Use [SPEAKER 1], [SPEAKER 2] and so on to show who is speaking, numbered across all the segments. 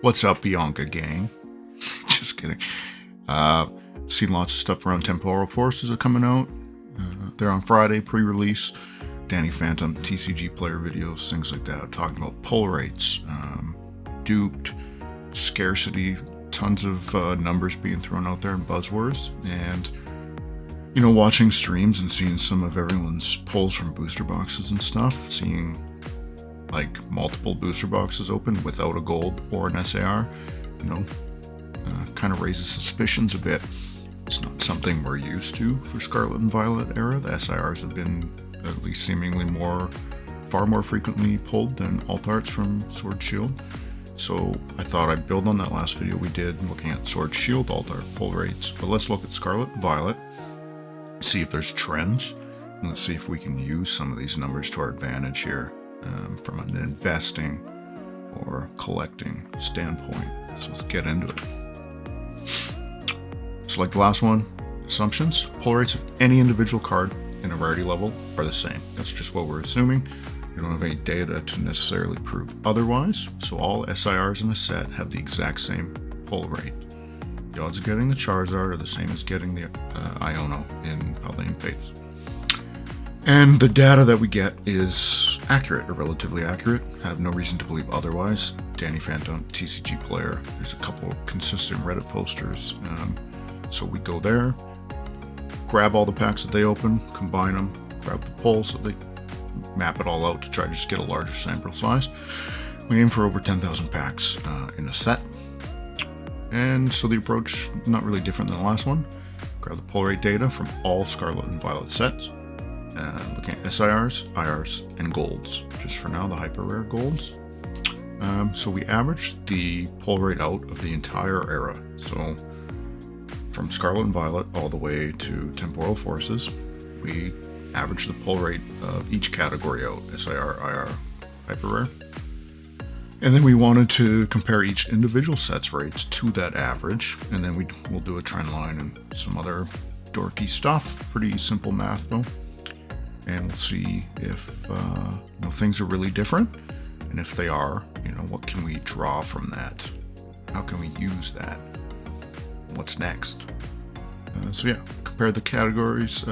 [SPEAKER 1] What's up, Bianca gang? Just kidding. Seen lots of stuff around Temporal Forces are coming out. They're on Friday, pre-release. Danny Phantump, TCGPlayer videos, things like that. Talking about pull rates, duped, scarcity, tons of numbers being thrown out there and buzzwords. And, you know, watching streams and seeing some of everyone's pulls from booster boxes and stuff. Seeing like multiple booster boxes open without a gold or an SAR, you know, kind of raises suspicions a bit. It's not something we're used to for Scarlet and Violet Era. The SIRs have been at least seemingly far more frequently pulled than alt arts from Sword Shield. So I thought I'd build on that last video we did looking at Sword Shield alt art pull rates. But let's look at Scarlet and Violet, see if there's trends, and let's see if we can use some of these numbers to our advantage here. From an investing or collecting standpoint. So let's get into it. So like the last one, assumptions, pull rates of any individual card in a rarity level are the same. That's just what we're assuming. We don't have any data to necessarily prove otherwise. So all SIRs in a set have the exact same pull rate. The odds of getting the Charizard are the same as getting the Iono in Paladin Fates. And the data that we get is accurate, or relatively accurate. I have no reason to believe otherwise. Danny Phantump, TCGPlayer. There's a couple consistent Reddit posters. So we go there, grab all the packs that they open, combine them, grab the pull so they map it all out to try to just get a larger sample size. We aim for over 10,000 packs in a set. And so the approach, not really different than the last one. Grab the pull rate data from all Scarlet and Violet sets. Looking at SIRs, IRs, and golds. Just for now, the hyper rare golds. So we averaged the pull rate out of the entire era. So from Scarlet and Violet all the way to Temporal Forces, we averaged the pull rate of each category out, SIR, IR, hyper rare. And then we wanted to compare each individual set's rates to that average, and then we'll do a trend line and some other dorky stuff. Pretty simple math though. And we'll see if things are really different, and if they are, what can we draw from that? How can we use that? What's next? So yeah, compare the categories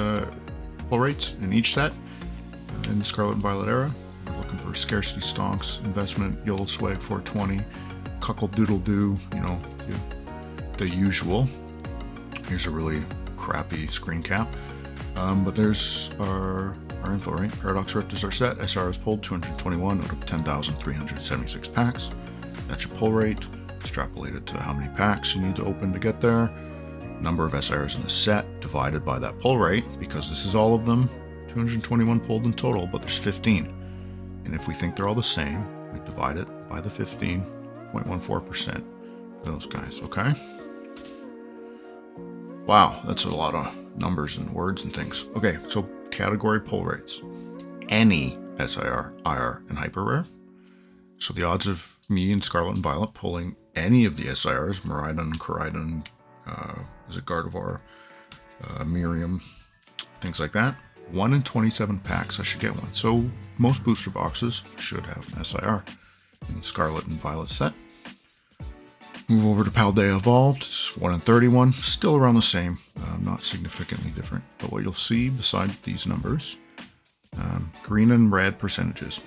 [SPEAKER 1] pull rates in each set in the Scarlet and Violet Era. We're looking for scarcity stonks, investment, YOLO swag 420, cuckle doodle doo, the usual. Here's a really crappy screen cap. But there's our info, right? Paradox Rift is our set. SR is pulled 221 out of 10,376 packs. That's your pull rate. Extrapolate it to how many packs you need to open to get there. Number of SRs in the set divided by that pull rate, because this is all of them. 221 pulled in total, but there's 15. And if we think they're all the same, we divide it by the 15.14% for those guys, okay? Wow, that's a lot of numbers and words and things. Okay, so category pull rates. Any SIR, IR, and hyper rare. So the odds of me and Scarlet and Violet pulling any of the SIRs, Miraidon, Koraidon, is it Gardevoir, Miriam, things like that. 1 in 27 packs, I should get one. So most booster boxes should have an SIR in the Scarlet and Violet set. Move over to Paldea Evolved, it's 1 in 31, still around the same, not significantly different. But what you'll see beside these numbers, green and red percentages.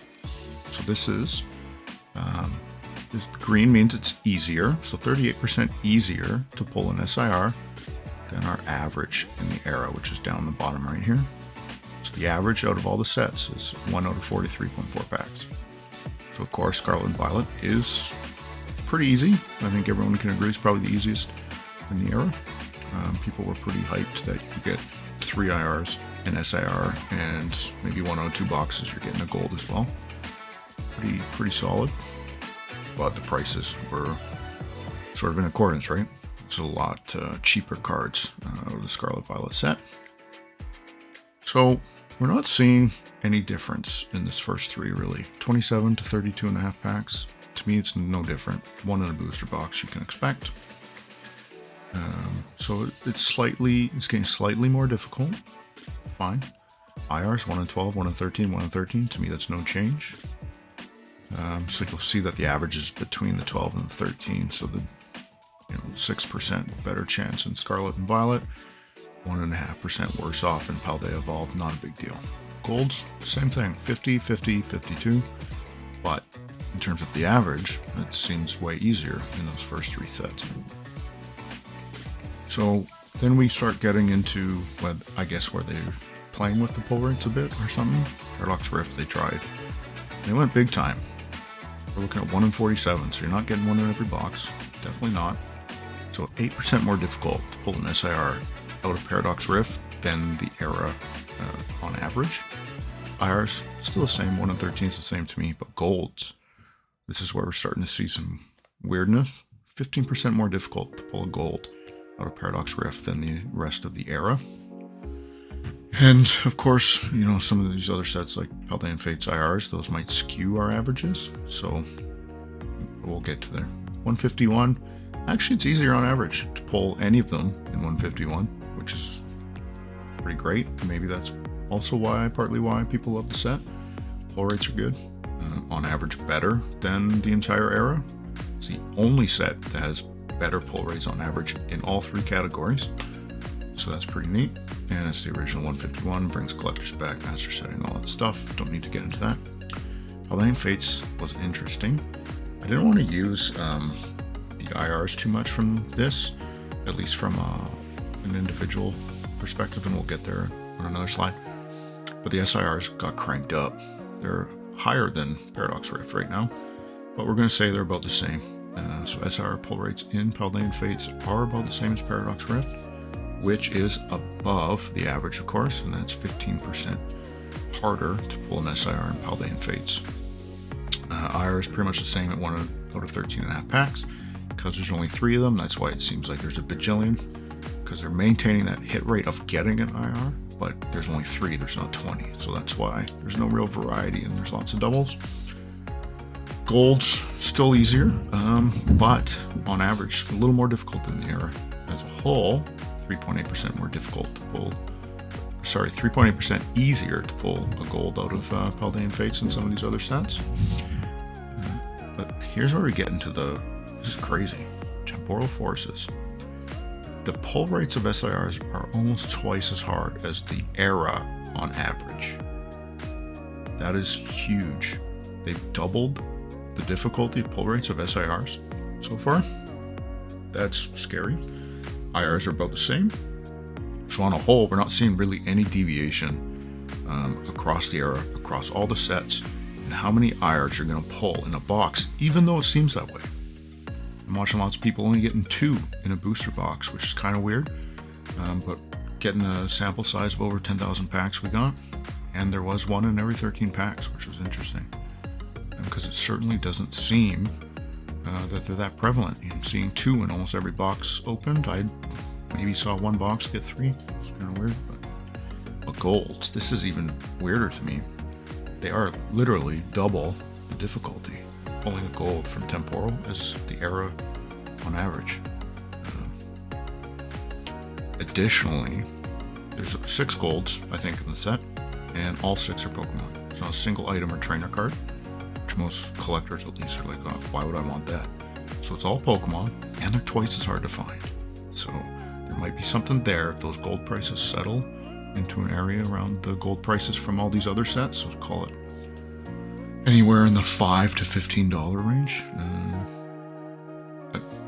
[SPEAKER 1] So this is, green means it's easier, so 38% easier to pull an SIR than our average in the era, which is down the bottom right here. So the average out of all the sets is 1 out of 43.4 packs. So of course, Scarlet and Violet is pretty easy. I think everyone can agree it's probably the easiest in the era. People were pretty hyped that you get 3 IRs, an SIR, and maybe 1 out of 2 boxes. You're getting a gold as well. Pretty solid. But the prices were sort of in accordance, right? It's a lot cheaper cards out of the Scarlet Violet set. So we're not seeing any difference in this first 3 really. 27 to 32.5 packs. To me, it's no different. 1 in a booster box you can expect. So it's getting slightly more difficult. Fine. IRs 1 in 12, 1 in 13, 1 in 13. To me, that's no change. So you'll see that the average is between the 12 and the 13. So the 6% better chance in Scarlet and Violet, 1.5% worse off in Paldea Evolved. Not a big deal. Golds, same thing, 50, 50, 52. But in terms of the average, it seems way easier in those first 3 sets. So then we start getting into what I guess where they're playing with the pull rates a bit or something. Paradox Rift, they tried. They went big time. We're looking at 1 in 47, so you're not getting one in every box. Definitely not. So 8% more difficult to pull an SIR out of Paradox Rift than the Era on average. IRs, still the same, 1 in 13 is the same to me, but golds, this is where we're starting to see some weirdness. 15% more difficult to pull a gold out of Paradox Rift than the rest of the Era. And of course, some of these other sets like Paldean Fates IRs, those might skew our averages. So we'll get to there. 151, actually it's easier on average to pull any of them in 151, which is pretty great. Maybe that's also partly why people love the set. Pull rates are good. On average better than the entire Era. It's the only set that has better pull rates on average in all 3 categories. So that's pretty neat. And it's the original 151, brings collectors back, master setting, all that stuff. Don't need to get into that. Paldean Fates was interesting. I didn't want to use the IRs too much from this, at least from an individual perspective, and we'll get there on another slide. But the SIRs got cranked up. They're higher than Paradox Rift right now, but we're going to say they're about the same. So SIR pull rates in Paldean Fates are about the same as Paradox Rift, which is above the average, of course, and that's 15% harder to pull an SIR in Paldean Fates. IR is pretty much the same at 1 out of 13.5 packs. Because there's only 3 of them, that's why it seems like there's a bajillion, because they're maintaining that hit rate of getting an IR, but there's only 3, there's not 20, so that's why there's no real variety and there's lots of doubles. Gold's still easier, but on average, a little more difficult than the Era. As a whole, 3.8% more difficult to pull. 3.8% easier to pull a gold out of Paldean Fates than some of these other sets. But here's where we get into this is crazy. Temporal Forces. The pull rates of SIRs are almost twice as hard as the Era on average. That is huge. They've doubled the difficulty of pull rates of SIRs so far. That's scary. IRs are about the same. So on a whole, we're not seeing really any deviation across the Era, across all the sets, and how many IRs you're going to pull in a box, even though it seems that way. I'm watching lots of people only getting 2 in a booster box, which is kind of weird, but getting a sample size of over 10,000 packs we got, and there was 1 in every 13 packs, which was interesting, because it certainly doesn't seem that they're that prevalent. Seeing 2 in almost every box opened. I maybe saw 1 box get 3. It's kind of weird, but golds, this is even weirder to me. They are literally double the difficulty pulling a gold from Temporal as the Era on average. Additionally, there's 6 golds, I think, in the set, and all 6 are Pokemon. There's not a single item or trainer card, which most collectors at least are like, oh, why would I want that? So it's all Pokemon, and they're twice as hard to find. So there might be something there if those gold prices settle into an area around the gold prices from all these other sets. So call it anywhere in the $5 to $15 range,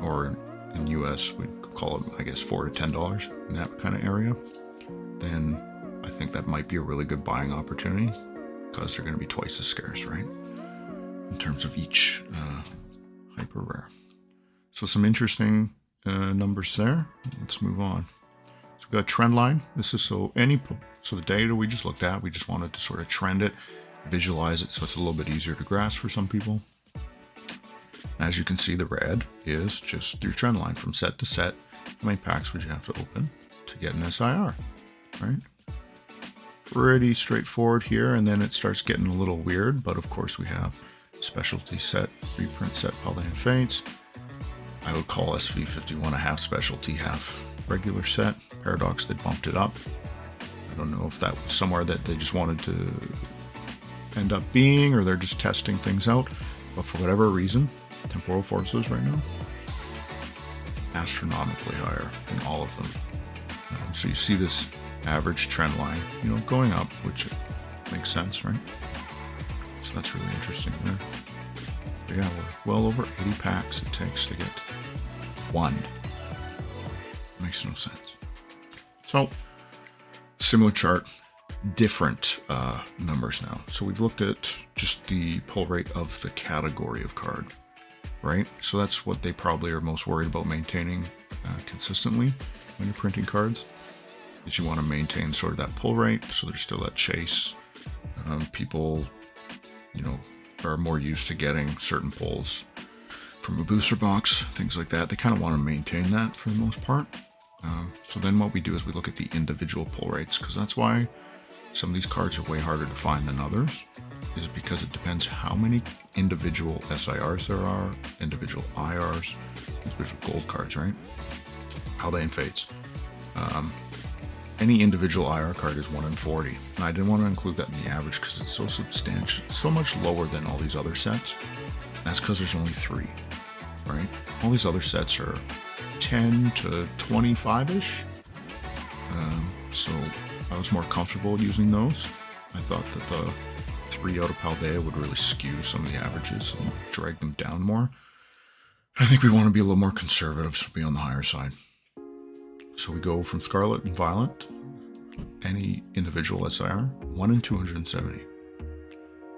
[SPEAKER 1] or in US we'd call it, I guess, $4 to $10 in that kind of area. Then I think that might be a really good buying opportunity, because they're going to be twice as scarce, right? In terms of each hyper rare. So some interesting numbers there. Let's move on. So we've got a trend line. This is so the data we just looked at, we just wanted to sort of trend it, visualize it, so it's a little bit easier to grasp for some people. As you can see, the red is just your trend line from set to set. How many packs would you have to open to get an SIR, right? Pretty straightforward here, and then it starts getting a little weird, but of course we have specialty set, reprint set, Paldean Fates. I would call SV51 a half specialty, half regular set. Paradox, they bumped it up. I don't know if that was somewhere that they just wanted to end up being, or they're just testing things out. But for whatever reason, Temporal Forces right now, astronomically higher in all of them. So you see this average trend line, going up, which makes sense, right? So that's really interesting there. But yeah, we're well over 80 packs it takes to get one. Makes no sense. So, similar chart, different numbers now. So we've looked at just the pull rate of the category of card, right? So that's what they probably are most worried about maintaining consistently when you're printing cards, is you want to maintain sort of that pull rate, so there's still that chase. People, are more used to getting certain pulls from a booster box, things like that. They kind of want to maintain that for the most part. So then what we do is we look at the individual pull rates, because that's why some of these cards are way harder to find than others, is because it depends how many individual SIRs there are, individual IRs, individual gold cards, right? How they fades. Any individual IR card is 1 in 40, and I didn't want to include that in the average because it's so substantial, so much lower than all these other sets. That's because there's only 3, right? All these other sets are 10 to 25-ish. So I was more comfortable using those. I thought that the 3 out of Paldea would really skew some of the averages and drag them down more. I think we want to be a little more conservative, so be on the higher side. So we go from Scarlet and Violet, any individual SIR, 1 in 270.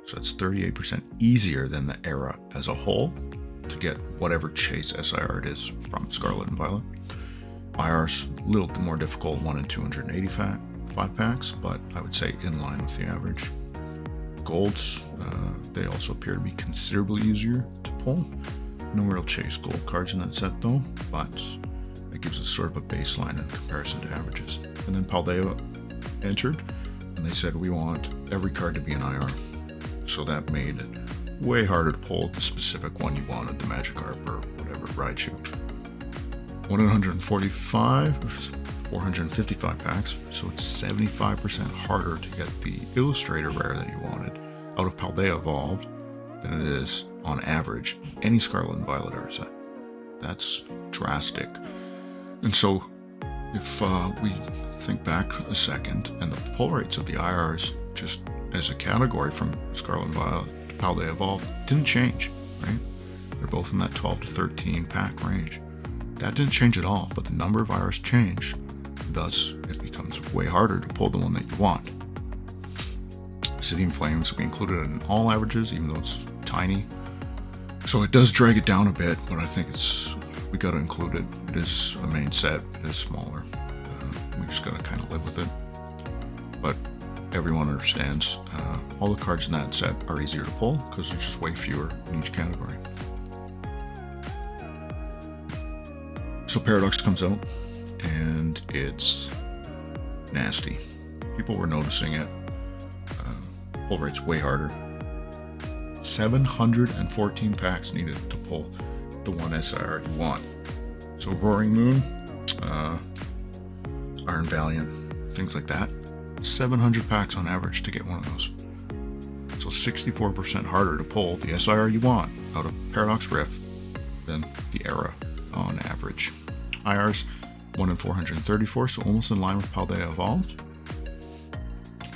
[SPEAKER 1] So that's 38% easier than the era as a whole to get whatever chase SIR it is from Scarlet and Violet. IR's a little more difficult, 1 in 285 packs, but I would say in line with the average. Golds, they also appear to be considerably easier to pull. No real chase gold cards in that set though, but that gives us sort of a baseline in comparison to averages. And then Paldea entered, and they said we want every card to be an IR. So that made it way harder to pull the specific one you wanted, the Magikarp or whatever, Raichu. 1 in 145, 455 packs, so it's 75% harder to get the Illustrator rare that you wanted out of Paldea Evolved than it is, on average, any Scarlet and Violet Era set. That's drastic. And so, if we think back a second, and the pull rates of the IRs, just as a category from Scarlet and Violet to Paldea Evolved, didn't change, right? They're both in that 12 to 13 pack range. That didn't change at all, but the number of IRs changed. Thus, it becomes way harder to pull the one that you want. City and Flames, we included it in all averages, even though it's tiny. So it does drag it down a bit, but I think we gotta include it. It is a main set, it is smaller. We just gotta kind of live with it. But everyone understands all the cards in that set are easier to pull because there's just way fewer in each category. So Paradox comes out, and it's nasty. People were noticing it. Pull rate's way harder. 714 packs needed to pull the one SIR you want. So Roaring Moon, Iron Valiant, things like that. 700 packs on average to get one of those. So 64% harder to pull the SIR you want out of Paradox Rift than the Era on average. IRs, 1 in 434, so almost in line with Paldea Evolved.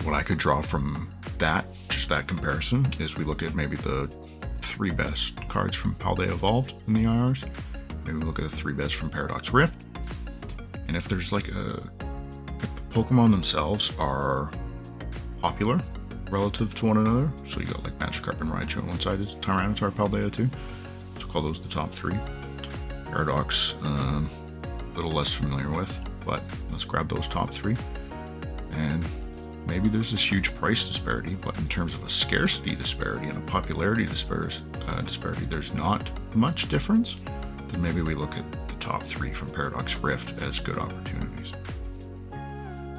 [SPEAKER 1] What I could draw from that, just that comparison, is we look at maybe the 3 best cards from Paldea Evolved in the IRs. Maybe we look at the 3 best from Paradox Rift. And if there's if the Pokemon themselves are popular relative to one another, so you got like Magikarp and Raichu on one side, is Tyranitar, Paldea too. So call those the top 3. Paradox, a little less familiar with, but let's grab those top 3. And maybe there's this huge price disparity, but in terms of a scarcity disparity and a popularity disparity, there's not much difference. Then maybe we look at the top 3 from Paradox Rift as good opportunities.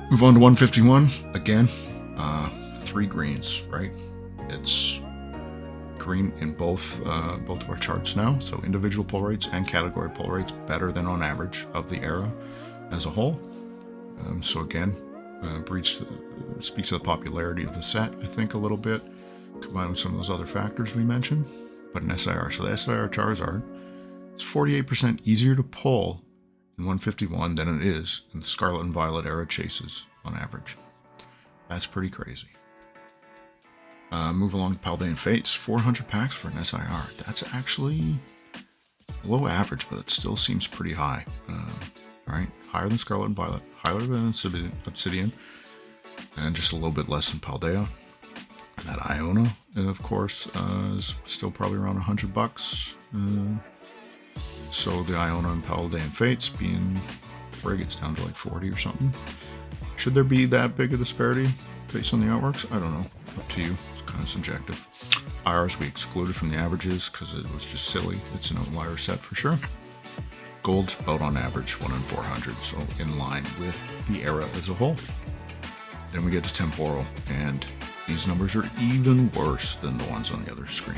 [SPEAKER 1] Move on to 151. Again, 3 greens, right? It's green in both of our charts now, so individual pull rates and category pull rates better than on average of the era as a whole. So again, speaks to the popularity of the set, I think, a little bit, combined with some of those other factors we mentioned. but an SIR. So the SIR Charizard is 48% easier to pull in 151 than it is in the Scarlet and Violet Era chases on average. That's pretty crazy. Move along to Paldean Fates, 400 packs for an SIR. That's actually below average, but it still seems pretty high. Right? Higher than Scarlet and Violet, higher than Obsidian, and just a little bit less than Paldea. And that Iona, of course, is still probably around $100. So the Iona and Paldean Fates being frig, it's down to like 40 or something. Should there be that big a disparity based on the artworks? I don't know. Up to you. It's kind of subjective. IRs we excluded from the averages because it was just silly. It's an outlier set for sure. Gold's about on average 1 in 400, so in line with the era as a whole. Then we get to Temporal, and these numbers are even worse than the ones on the other screen.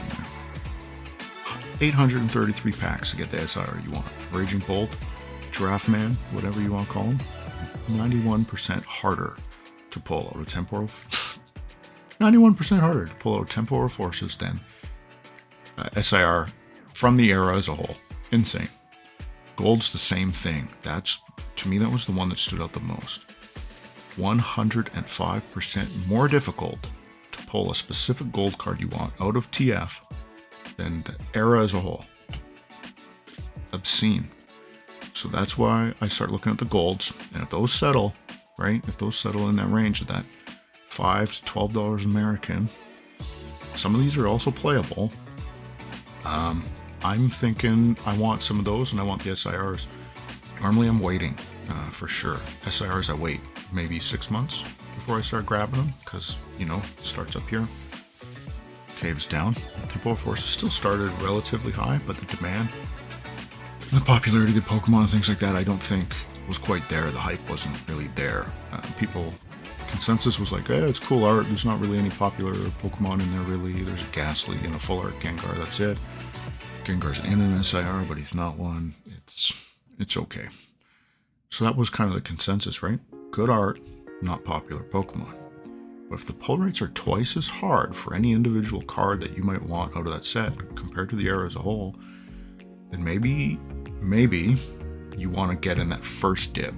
[SPEAKER 1] 833 packs to get the SIR you want. Raging Bolt, Giraffe Man, whatever you want to call him. 91% harder to pull out of Temporal. 91% harder to pull out Temporal Forces than SIR from the era as a whole. Insane. Gold's the same thing. That's, to me, that was the one that stood out the most. 105% more difficult to pull a specific gold card you want out of TF than the era as a whole. Obscene. So that's why I start looking at the golds, and if those settle, right? If those settle in that range of that $5 to $12 American, some of these are also playable. I'm thinking I want some of those, and I want the SIRs. Normally I'm waiting for sure. SIRs I wait maybe 6 months before I start grabbing them, because, you know, it starts up here, caves down. Temporal Forces still started relatively high, but the demand, the popularity of the Pokemon and things like that, I don't think was quite there. The hype wasn't really there. Consensus was like, it's cool art. There's not really any popular Pokemon in there really. There's a Ghastly and a full art Gengar, that's it. Gengar's in an SIR, but he's not one. It's okay. So that was kind of the consensus, right? Good art, not popular Pokemon. But if the pull rates are twice as hard for any individual card that you might want out of that set compared to the era as a whole, then maybe you want to get in that first dip.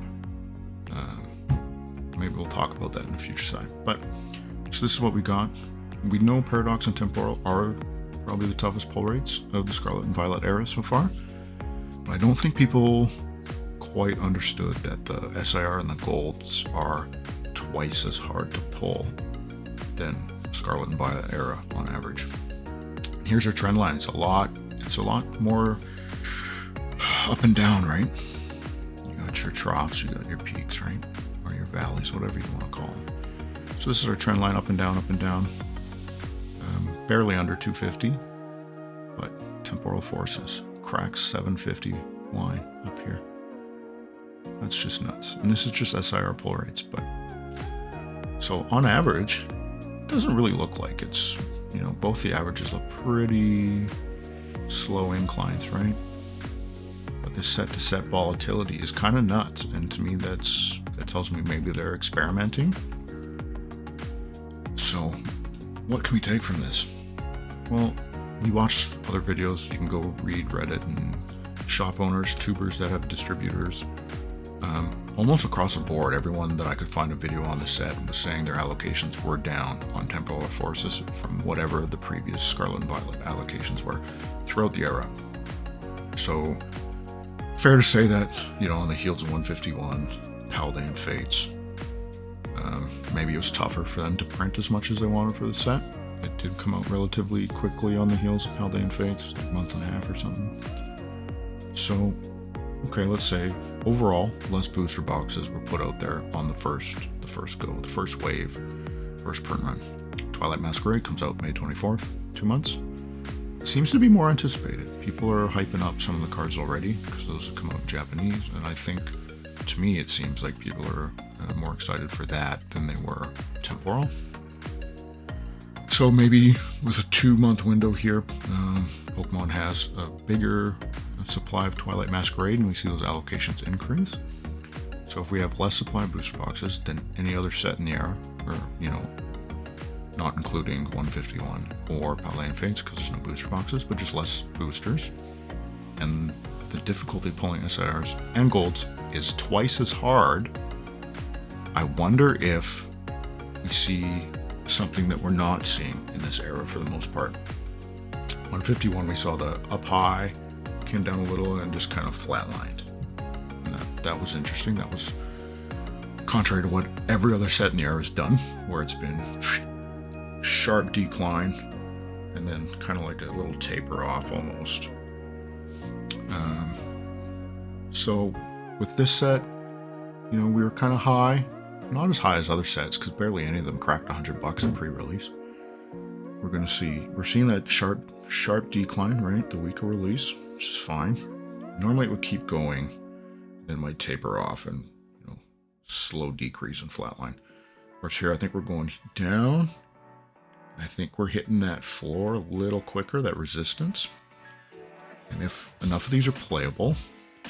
[SPEAKER 1] Maybe we'll talk about that in the future side. But so this is what we got. We know Paradox and Temporal are probably the toughest pull rates of the Scarlet and Violet era so far. But I don't think people quite understood that the SIR and the golds are twice as hard to pull than Scarlet and Violet era on average. Here's our trend line. It's a lot more up and down, right? You got your troughs, you got your peaks, right? Or your valleys, whatever you want to call them. So this is our trend line, up and down, up and down. Barely under 250, but Temporal Forces cracks 750 line up here. That's just nuts. And this is just SIR pull rates, but so on average, it doesn't really look like it's, you know, both the averages look pretty slow inclines, right? But the set to set volatility is kind of nuts, and to me that tells me maybe they're experimenting. So what can we take from this? Well, you watch other videos, you can go read Reddit and shop owners, tubers that have distributors. Almost across the board, everyone that I could find a video on the set was saying their allocations were down on Temporal Forces from whatever the previous Scarlet and Violet allocations were throughout the era. So, fair to say that, you know, on the heels of 151, Paldean Fates, maybe it was tougher for them to print as much as they wanted for the set. It did come out relatively quickly on the heels of Paldean Fates, like a month and a half or something. So, okay, let's say overall, less booster boxes were put out there on the first wave, first print run. Twilight Masquerade comes out May 24th, 2 months. Seems to be more anticipated. People are hyping up some of the cards already because those have come out in Japanese, and I think, to me, it seems like people are more excited for that than they were Temporal. So maybe with a 2-month window here, Pokemon has a bigger supply of Twilight Masquerade, and we see those allocations increase. So if we have less supply of booster boxes than any other set in the era, or, you know, not including 151 or Palais and Fates because there's no booster boxes, but just less boosters. And the difficulty pulling SIRs and golds is twice as hard. I wonder if we see something that we're not seeing in this era for the most part. 151, we saw the up high, came down a little, and just kind of flatlined. And that was interesting. That was contrary to what every other set in the era has done, where it's been sharp decline and then kind of like a little taper off almost. So with this set, you know, we were kind of high, not as high as other sets because barely any of them cracked $100 in pre-release. We're seeing that sharp decline, right? The weaker release, which is fine. Normally it would keep going, then might taper off and, you know, slow decrease and flatline. Whereas here, I think we're going down. I think we're hitting that floor a little quicker, that resistance. And if enough of these are playable,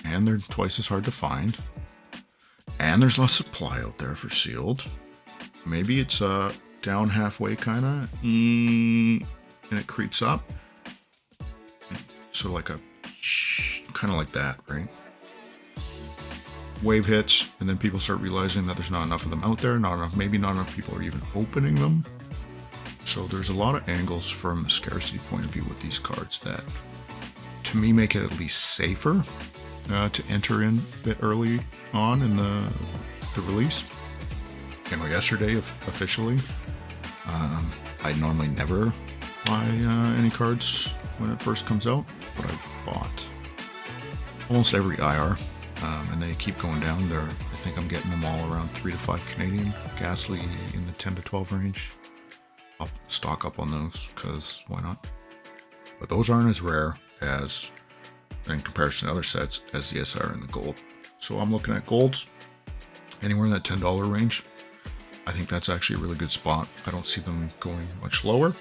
[SPEAKER 1] and they're twice as hard to find, and there's less supply out there for sealed, maybe it's down halfway kind of, and it creeps up. So like kind of like that, right? Wave hits, and then people start realizing that there's not enough of them out there, maybe not enough people are even opening them. So there's a lot of angles from a scarcity point of view with these cards that, to me, make it at least safer to enter in a bit early on in the release. You know, yesterday officially, I normally never buy any cards when it first comes out, but I've bought almost every IR, and they keep going down. I think I'm getting them all around 3 to 5 Canadian, Ghastly in the 10 to 12 range. I'll stock up on those because why not? But those aren't as rare as, in comparison to other sets, as the SR and the gold. So I'm looking at golds anywhere in that $10 range. I think that's actually a really good spot. I don't see them going much lower.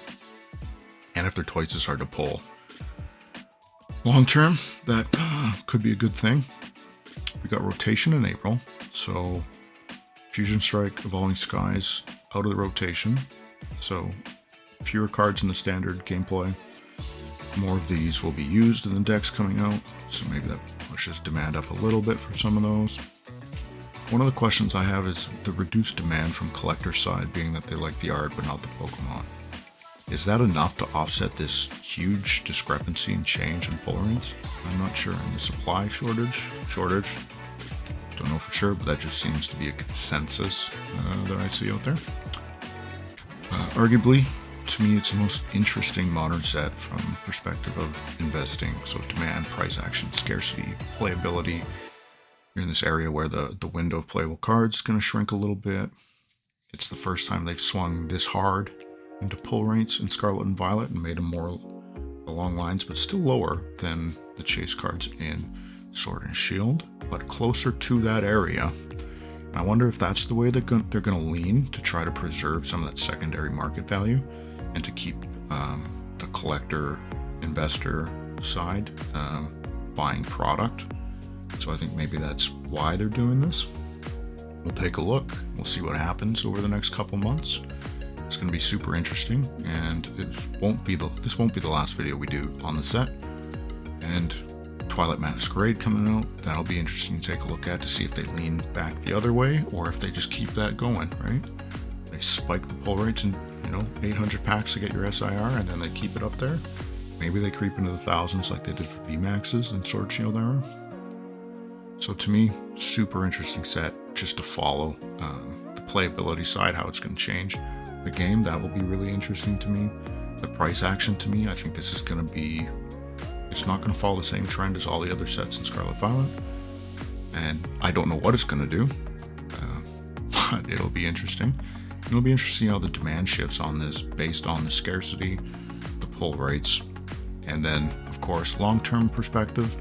[SPEAKER 1] And if they're twice as hard to pull, long term, that could be a good thing. We got rotation in April, so Fusion Strike, Evolving Skies out of the rotation. So fewer cards in the standard gameplay. More of these will be used in the decks coming out, so maybe that pushes demand up a little bit for some of those. One of the questions I have is the reduced demand from collector side, being that they like the art but not the Pokemon. Is that enough to offset this huge discrepancy and change in pull rates? I'm not sure. And the supply shortage, don't know for sure, but that just seems to be a consensus that I see out there. Arguably, to me, it's the most interesting modern set from the perspective of investing. So demand, price action, scarcity, playability. You're in this area where the window of playable cards is going to shrink a little bit. It's the first time they've swung this hard into pull rates in Scarlet and Violet and made them more along lines, but still lower than the chase cards in Sword and Shield, but closer to that area. And I wonder if that's the way they're going to lean to try to preserve some of that secondary market value and to keep the collector investor side buying product. So I think maybe that's why they're doing this. We'll take a look. We'll see what happens over the next couple months. It's going to be super interesting, and this won't be the last video we do on the set. And Twilight Masquerade coming out, that'll be interesting to take a look at to see if they lean back the other way or if they just keep that going, right? They spike the pull rates and 800 packs to get your SIR, and then they keep it up there. Maybe they creep into the thousands like they did for VMAXs in Sword Shield era. So to me, super interesting set just to follow the playability side, how it's going to change the game. That will be really interesting to me. The price action, to me, I think this is going to be, it's not going to follow the same trend as all the other sets in Scarlet Violet, and I don't know what it's going to do, but it'll be interesting. It'll be interesting how the demand shifts on this based on the scarcity, the pull rates, and then of course long-term perspective,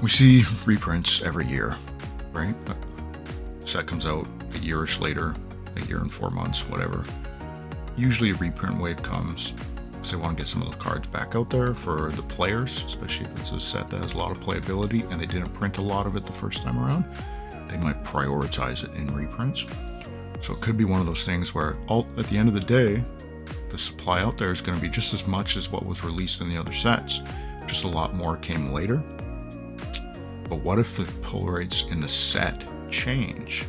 [SPEAKER 1] we see reprints every year, right? Set comes out a year-ish later, a year and 4 months, whatever. Usually a reprint wave comes because they want to get some of the cards back out there for the players, especially if it's a set that has a lot of playability and they didn't print a lot of it the first time around. They might prioritize it in reprints. So it could be one of those things where at the end of the day, the supply out there is going to be just as much as what was released in the other sets. Just a lot more came later. But what if the pull rates in the set change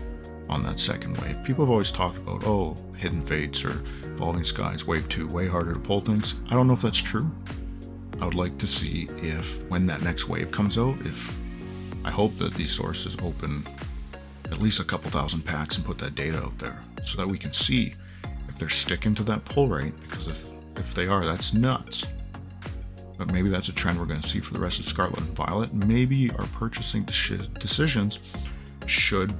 [SPEAKER 1] on that second wave? People have always talked about, oh, Hidden Fates or Evolving Skies, Wave 2, way harder to pull things. I don't know if that's true. I would like to see if, when that next wave comes out, I hope that these sources open at least a couple thousand packs and put that data out there so that we can see if they're sticking to that pull rate, because if they are, that's nuts. But maybe that's a trend we're going to see for the rest of Scarlet and Violet. Maybe our purchasing decisions should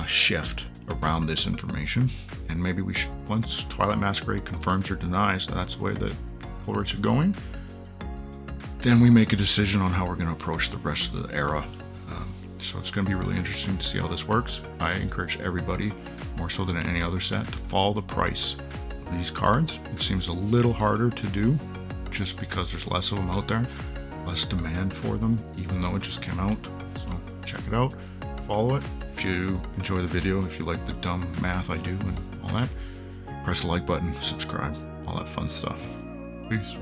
[SPEAKER 1] shift around this information, and maybe we should, once Twilight Masquerade confirms or denies that that's the way that pull rates are going, then we make a decision on how we're going to approach the rest of the era. So it's going to be really interesting to see how this works. I encourage everybody, more so than any other set, to follow the price of these cards. It seems a little harder to do just because there's less of them out there, less demand for them, even though it just came out. So check it out, follow it. If you enjoy the video, if you like the dumb math I do and all that, press the like button, subscribe, all that fun stuff. Peace.